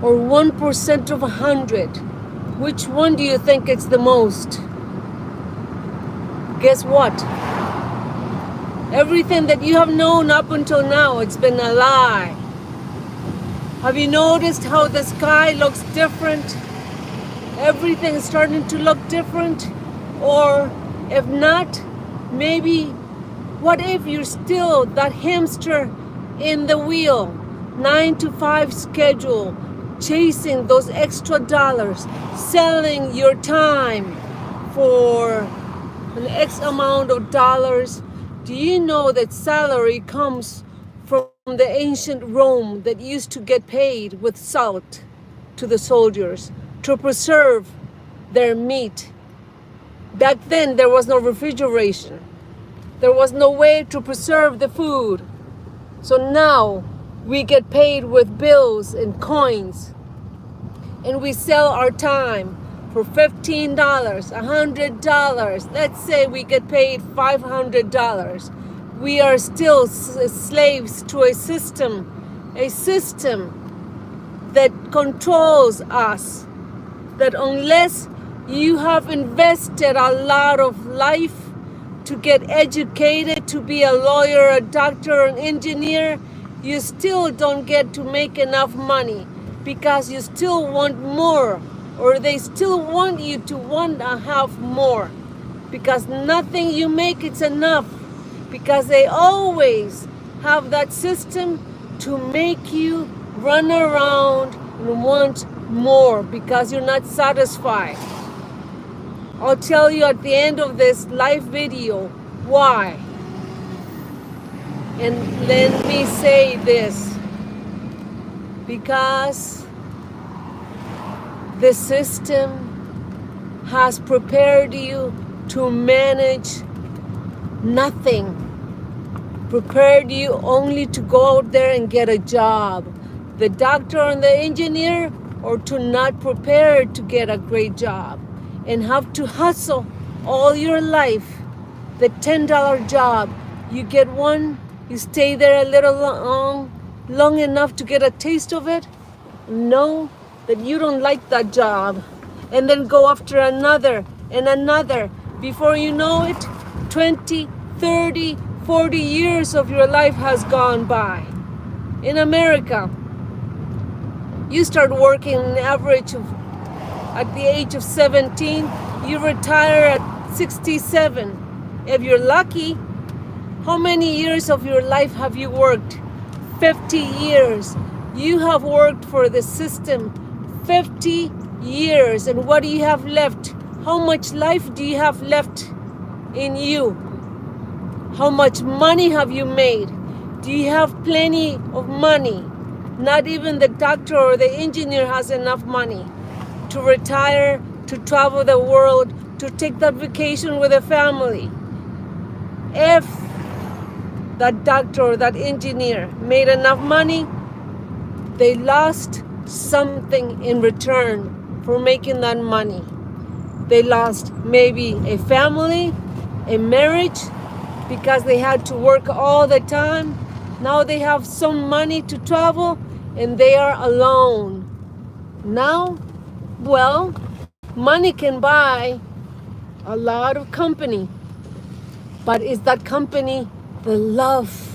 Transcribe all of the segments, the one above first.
or 1% of 100? Which one do you think it's the most? Guess what? Everything that you have known up until now, it's been a lie. Have you noticed how the sky looks different? Everything is starting to look different. Or if not, maybe what if you're still that hamster in the wheel, 9 to 5 schedule, chasing those extra dollars, selling your time for an X amount of dollars? Do you know that salary comes from the ancient Rome that used to get paid with salt to the soldiers to preserve their meat? Back then, there was no refrigeration. There was no way to preserve the food. So now we get paid with bills and coins. And we sell our time for $15, $100. Let's say we get paid $500. We are still slaves to a system that controls us. That unless you have invested a lot of life to get educated, to be a lawyer, a doctor, an engineer, you still don't get to make enough money because you still want more, or they still want you to want to have more because nothing you make it's enough, because they always have that system to make you run around and want more because you're not satisfied. I'll tell you at the end of this live video why. And let me say this, because the system has prepared you to manage nothing, prepared you only to go out there and get a job. The doctor and the engineer, or to not prepare to get a great job and have to hustle all your life. The $10 job, you get one, you stay there a little long enough to get a taste of it, know that you don't like that job, and then go after another and another. Before you know it, 20, 30, 40 years of your life has gone by. In America, you start working an average of at the age of 17, you retire at 67. If you're lucky, how many years of your life have you worked? 50 years. You have worked for the system 50 years. And what do you have left? How much life do you have left in you? How much money have you made? Do you have plenty of money? Not even the doctor or the engineer has enough money to retire, to travel the world, to take that vacation with a family. If that doctor or that engineer made enough money, they lost something in return for making that money. They lost maybe a family, a marriage, because they had to work all the time. Now they have some money to travel and they are alone. Now, well, money can buy a lot of company, but is that company the love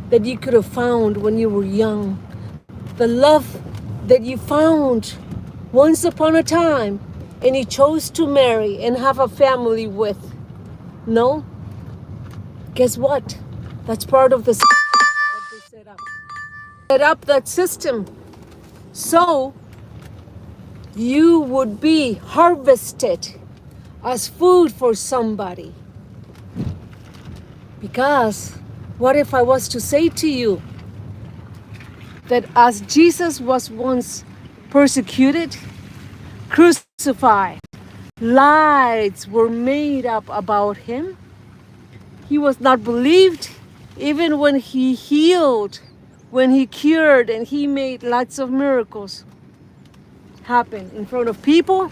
that you could have found when you were young? The love that you found once upon a time and you chose to marry and have a family with? No? Guess what? That's part of the system that they set up. Set up that system so you would be harvested as food for somebody. Because what if I was to say to you that as Jesus was once persecuted, crucified, lies were made up about him, he was not believed even when he healed, when he cured, and he made lots of miracles happen in front of people.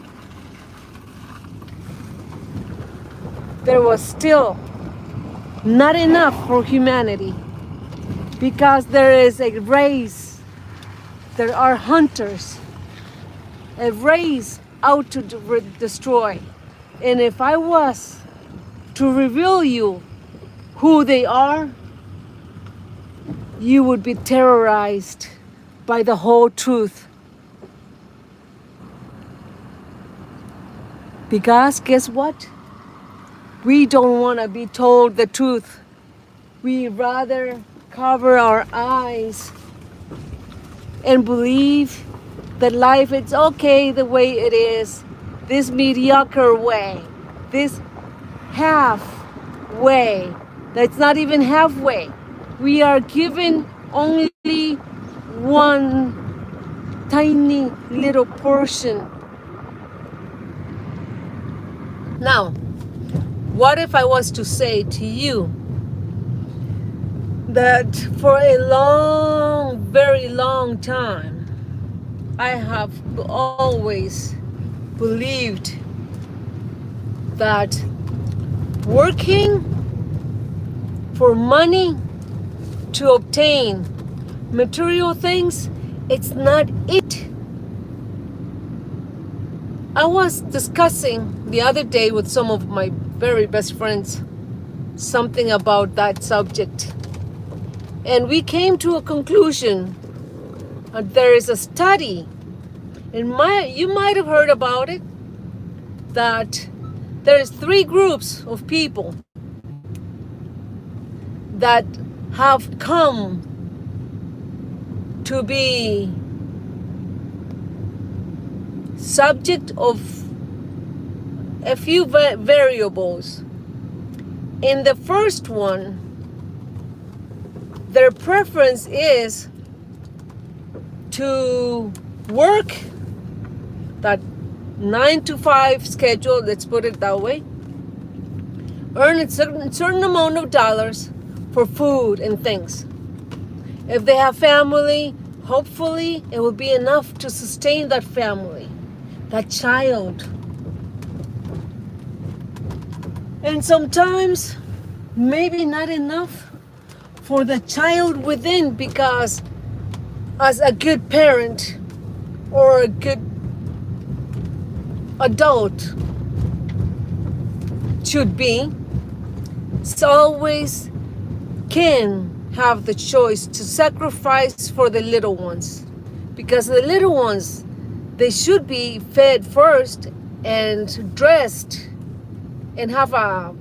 There was still not enough for humanity, because there is a race There are hunters, a race out to destroy. And if I was to reveal you who they are, you would be terrorized by the whole truth. Because guess what? We don't want to be told the truth. We rather cover our eyes and believe that life is okay the way it is, this mediocre way, this half way, that's not even halfway. We are given only one tiny little portion. Now, what if I was to say to you that for a long, very long time, I have always believed that working for money to obtain material things, it's not it. I was discussing the other day with some of my very best friends something about that subject. And we came to a conclusion. There is a study, and you might have heard about it, that there's 3 groups of people that have come to be subject of a few variables. In the first one, their preference is to work that 9 to 5 schedule, let's put it that way, earn a certain amount of dollars for food and things. If they have family, hopefully it will be enough to sustain that family, that child. And sometimes maybe not enough for the child within, because as a good parent or a good adult should be, it's always can have the choice to sacrifice for the little ones, because the little ones, they should be fed first and dressed and have a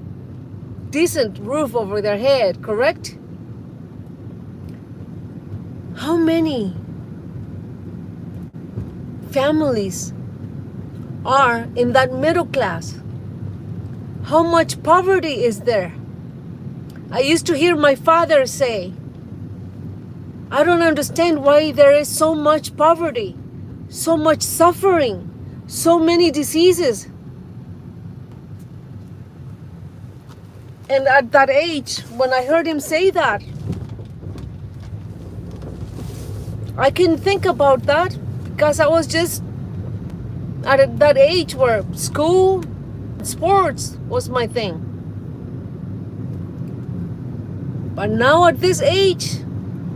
decent roof over their head, correct? How many families are in that middle class? How much poverty is there? I used to hear my father say, I don't understand why there is so much poverty, so much suffering, so many diseases. And at that age, when I heard him say that, I can think about that, because I was just at that age where school, sports was my thing. But now at this age,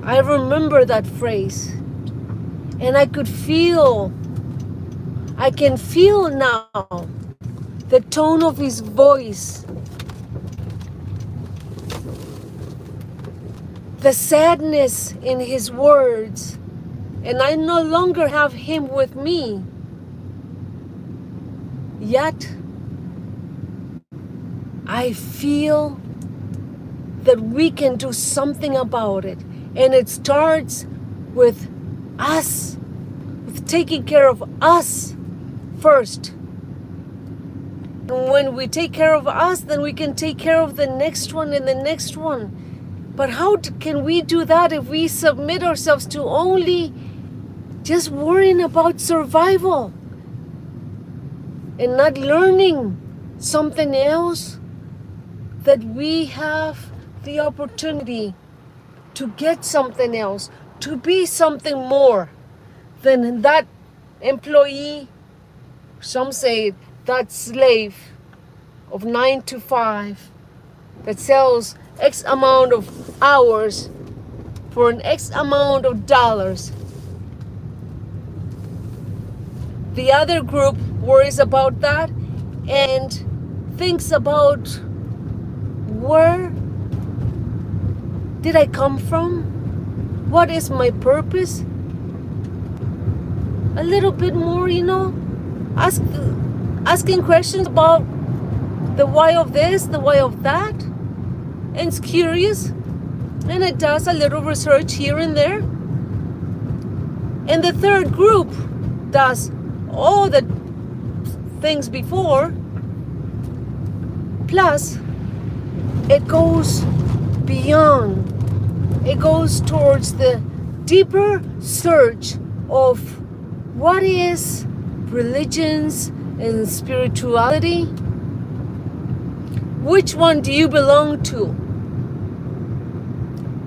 I remember that phrase. And I can feel now the tone of his voice, the sadness in his words. And I no longer have him with me. Yet, I feel that we can do something about it. And it starts with us, with taking care of us first. And when we take care of us, then we can take care of the next one and the next one. But how can we do that if we submit ourselves to only just worrying about survival and not learning something else? That we have the opportunity to get something else, to be something more than that employee, some say that slave of 9 to 5 that sells X amount of hours for an X amount of dollars. The other group worries about that and thinks about, where did I come from? What is my purpose? A little bit more, asking questions about the why of this, the why of that, and it's curious, and it does a little research here and there. And the third group does all the things before, plus it goes beyond. It goes towards the deeper search of what is religions and spirituality. Which one do you belong to?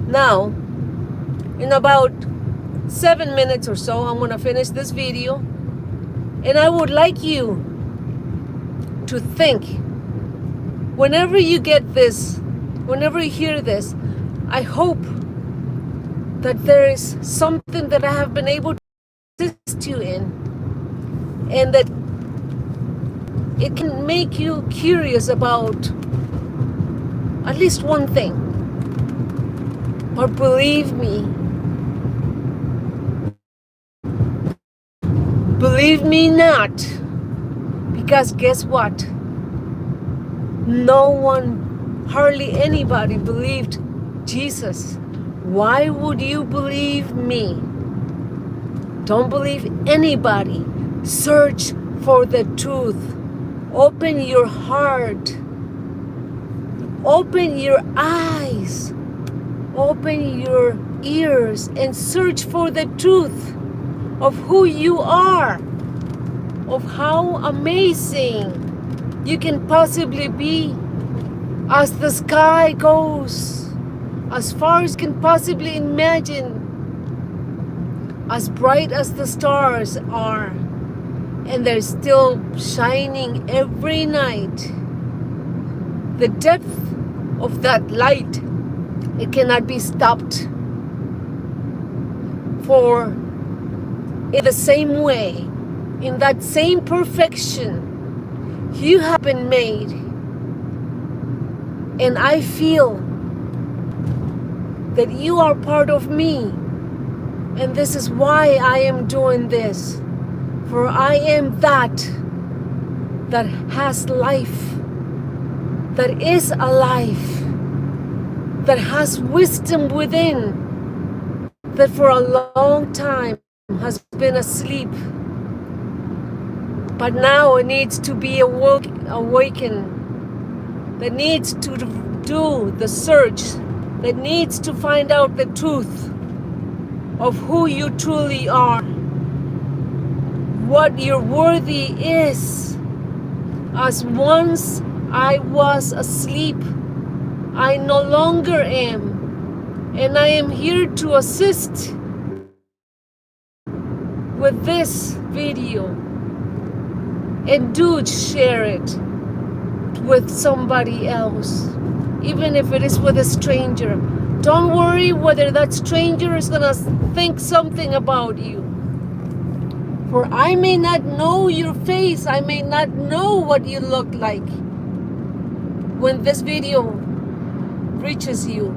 Now, in about 7 minutes or so, I'm going to finish this video, and I would like you to think, whenever you get this, whenever you hear this, I hope that there is something that I have been able to assist you in, and that it can make you curious about at least one thing. But believe me not, because guess what? No one, hardly anybody believed Jesus. Why would you believe me? Don't believe anybody. Search for the truth. Open your heart. Open your eyes. Open your ears and search for the truth of who you are, of how amazing you can possibly be as the sky goes, as far as you can possibly imagine, as bright as the stars are, and they're still shining every night. The depth of that light, it cannot be stopped. For in the same way, in that same perfection, you have been made. And I feel that you are part of me. And this is why I am doing this. For I am that has life, that is alive, that has wisdom within, that for a long time has been asleep, but now it needs to be awakened, that needs to do the search, that needs to find out the truth of who you truly are, what your worthy is. As once I was asleep, I no longer am, and I am here to assist with this video, and do share it with somebody else, even if it is with a stranger. Don't worry whether that stranger is gonna think something about you, for I may not know your face, I may not know what you look like when this video reaches you,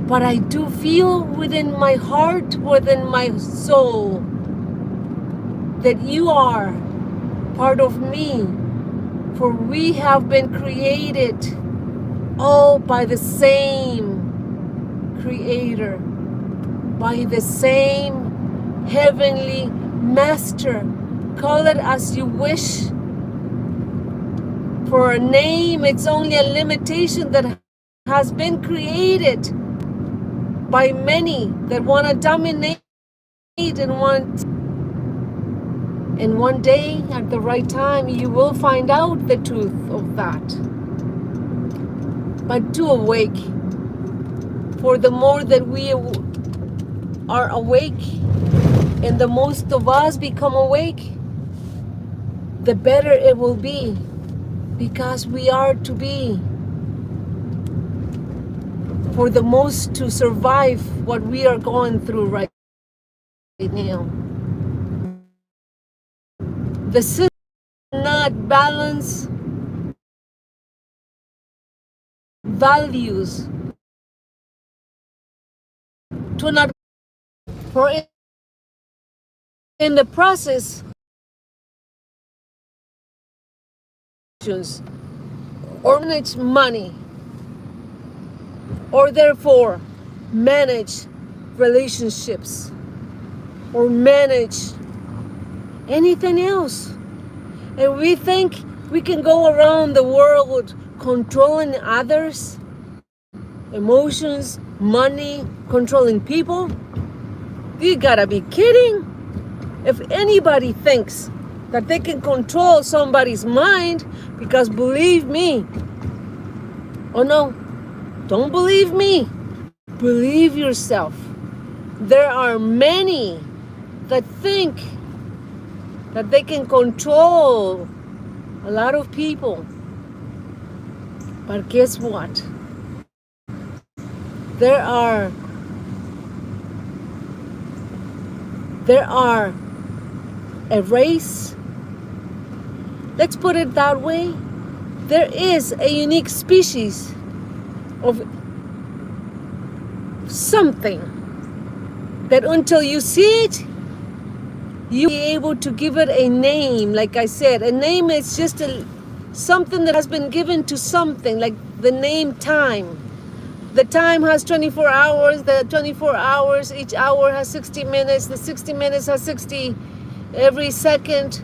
but I do feel within my heart, within my soul, that you are part of me, for we have been created all by the same Creator, by the same Heavenly Master. Call it as you wish. For a name, it's only a limitation that has been created by many that want to dominate and want. And one day, at the right time, you will find out the truth of that. But do awake. For the more that we are awake, and the most of us become awake, the better it will be. Because we are to be, for the most, to survive what we are going through right now. The system not balance values, to not, for in the process or manage money, or therefore manage relationships, or manage anything else. And we think we can go around the world controlling others, emotions, money, controlling people. You gotta be kidding. If anybody thinks that they can control somebody's mind, because believe me, oh no, don't believe me, believe yourself. There are many that think that they can control a lot of people. But guess what? There are a race, let's put it that way, there is a unique species of something that until you see it, you'll be able to give it a name. Like I said, a name is just something that has been given to something, like the name time. The time has 24 hours, the 24 hours, each hour has 60 minutes, the 60 minutes has 60 every second.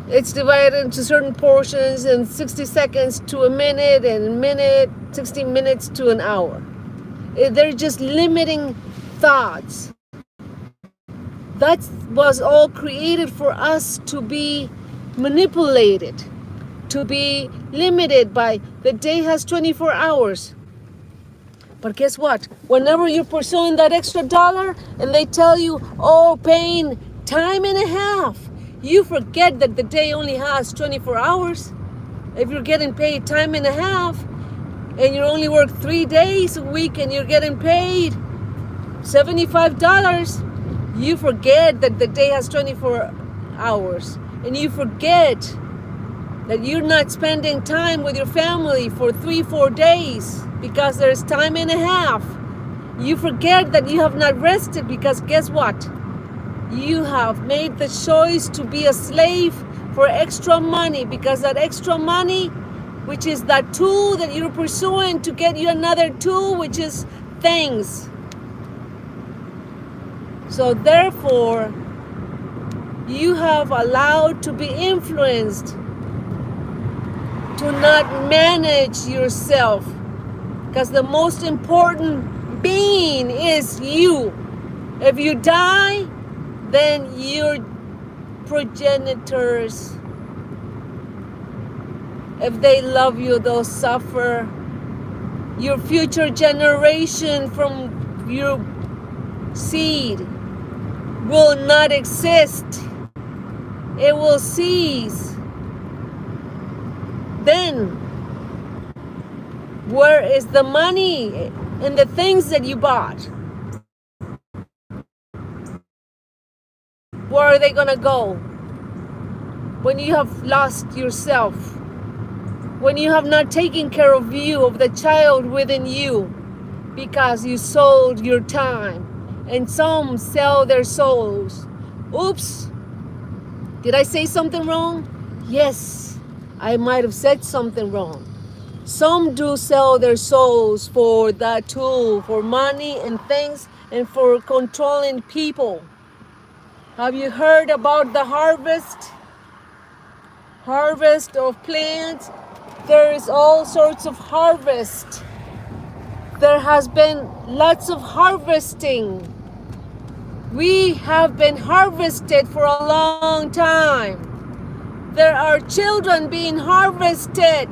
It's divided into certain portions, and 60 seconds to a minute, and a minute, 60 minutes to an hour. They're just limiting thoughts. That was all created for us to be manipulated, to be limited by the day has 24 hours. But guess what? Whenever you're pursuing that extra dollar and they tell you, oh, paying time and a half, you forget that the day only has 24 hours. If you're getting paid time and a half and you only work 3 days a week and you're getting paid $75, you forget that the day has 24 hours. And you forget that you're not spending time with your family for 3-4 days because there's time and a half. You forget that you have not rested because guess what? You have made the choice to be a slave for extra money, because that extra money, which is that tool that you're pursuing to get you another tool, which is things. So therefore, you have allowed to be influenced to not manage yourself, because the most important being is you. If you die, then your progenitors, if they love you, they'll suffer. Your future generation from your seed will not exist. It will cease. Then, where is the money and the things that you bought? Where are they gonna go? When you have lost yourself, when you have not taken care of you, of the child within you, because you sold your time, and some sell their souls. Oops, did I say something wrong? Yes, I might have said something wrong. Some do sell their souls for that tool, for money and things, and for controlling people. Have you heard about the harvest? Harvest of plants. There is all sorts of harvest. There has been lots of harvesting. We have been harvested for a long time. There are children being harvested.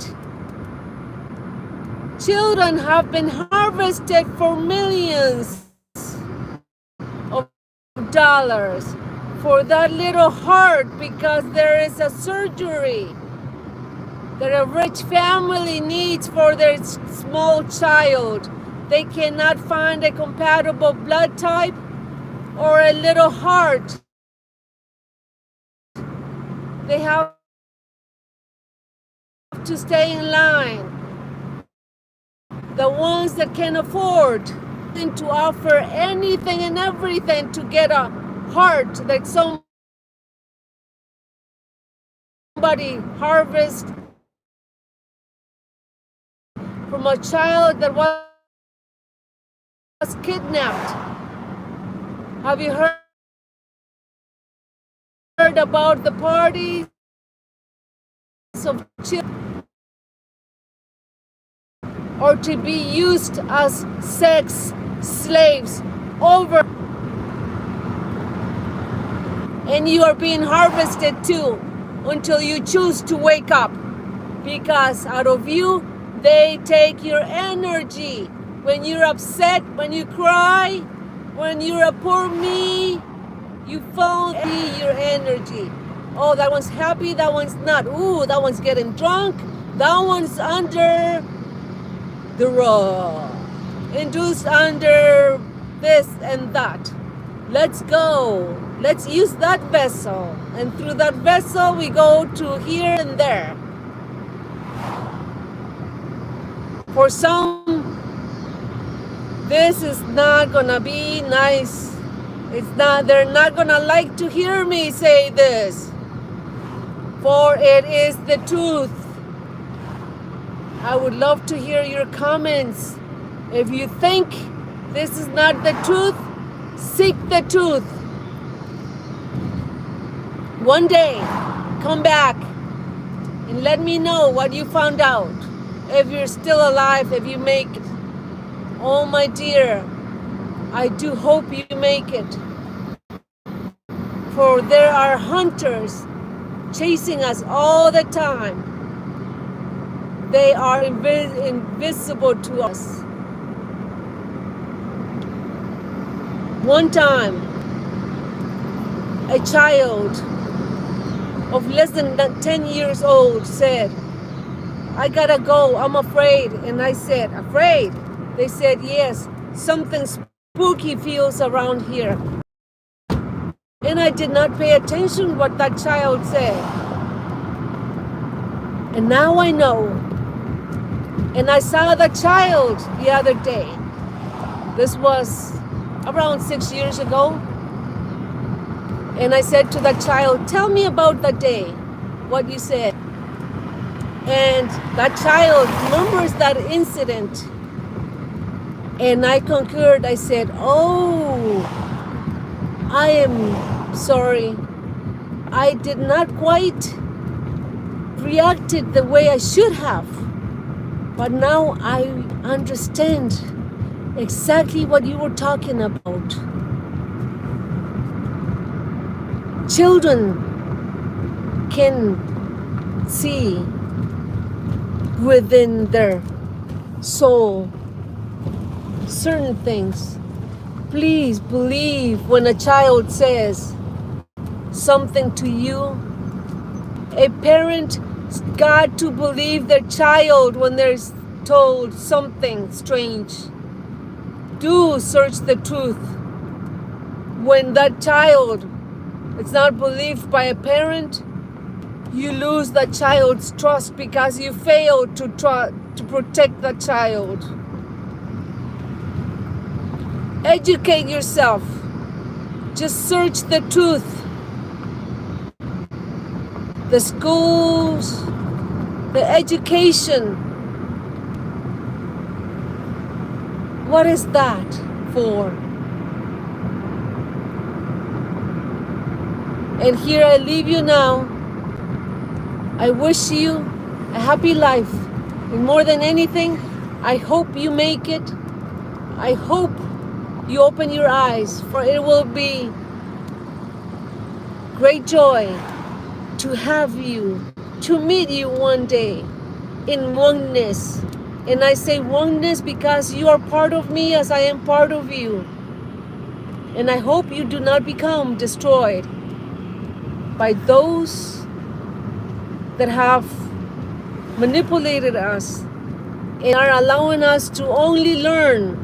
Children have been harvested for millions of dollars for that little heart, because there is a surgery that a rich family needs for their small child. They cannot find a compatible blood type or a little heart They have to stay in line. The ones that can afford to offer anything and everything to get a heart that somebody harvest from a child that was kidnapped. Have you heard about the parties of children, or to be used as sex slaves over, and you are being harvested too until you choose to wake up, because out of you they take your energy. When you're upset, when you cry, when you're a poor me, you found your energy. Oh, that one's happy, that one's not. Ooh, that one's getting drunk, that one's under the raw, induced under this and that. Let's go. Let's use that vessel. And through that vessel, we go to here and there. For some, this is not gonna be nice. It's not, they're not gonna like to hear me say this. For it is the truth. I would love to hear your comments. If you think this is not the truth, seek the truth. One day, come back and let me know what you found out. If you're still alive, if you make it. Oh my dear, I do hope you make it. For there are hunters chasing us all the time. They are invisible to us. One time, a child of less than 10 years old said, I gotta go, I'm afraid. And I said, afraid? They said, yes, something spooky feels around here. And I did not pay attention what that child said. And now I know. And I saw the child the other day. This was around 6 years ago. And I said to the child, tell me about the day, what you said. And that child remembers that incident. And I concurred, I said, oh, I am sorry. I did not quite reacted the way I should have. But now I understand exactly what you were talking about. Children can see within their soul certain things. Please believe when a child says something to you. A parent got to believe their child when they're told something strange. Do search the truth. When that child is not believed by a parent, you lose that child's trust because you failed to protect the child. Educate yourself. Just search the truth. The schools, the education. What is that for? And here I leave you now. I wish you a happy life. And more than anything, I hope you make it. I hope you open your eyes, for it will be great joy to have you, to meet you one day in oneness. And I say oneness because you are part of me as I am part of you. And I hope you do not become destroyed by those that have manipulated us and are allowing us to only learn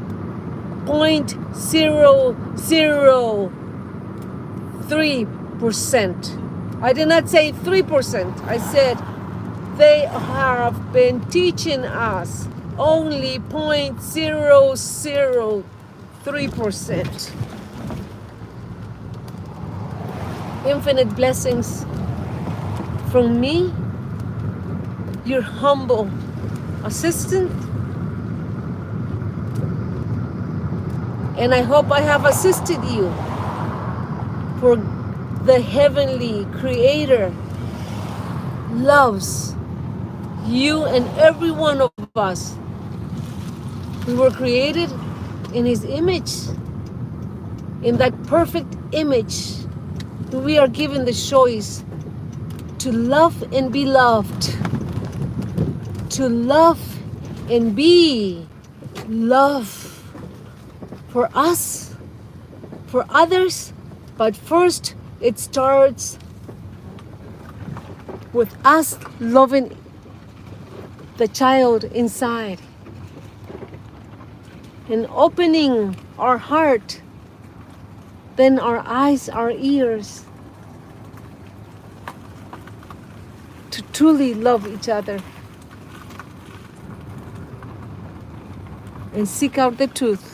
0.003% I did not say 3%. I said they have been teaching us only 0.003%. Infinite blessings from me, your humble assistant, and I hope I have assisted you, for the heavenly creator loves you and every one of us. We were created in his image, in that perfect image. We are given the choice to love and be loved, to love and be love for us, for others, but first it starts with us loving the child inside and opening our heart, then our eyes, our ears, to truly love each other and seek out the truth.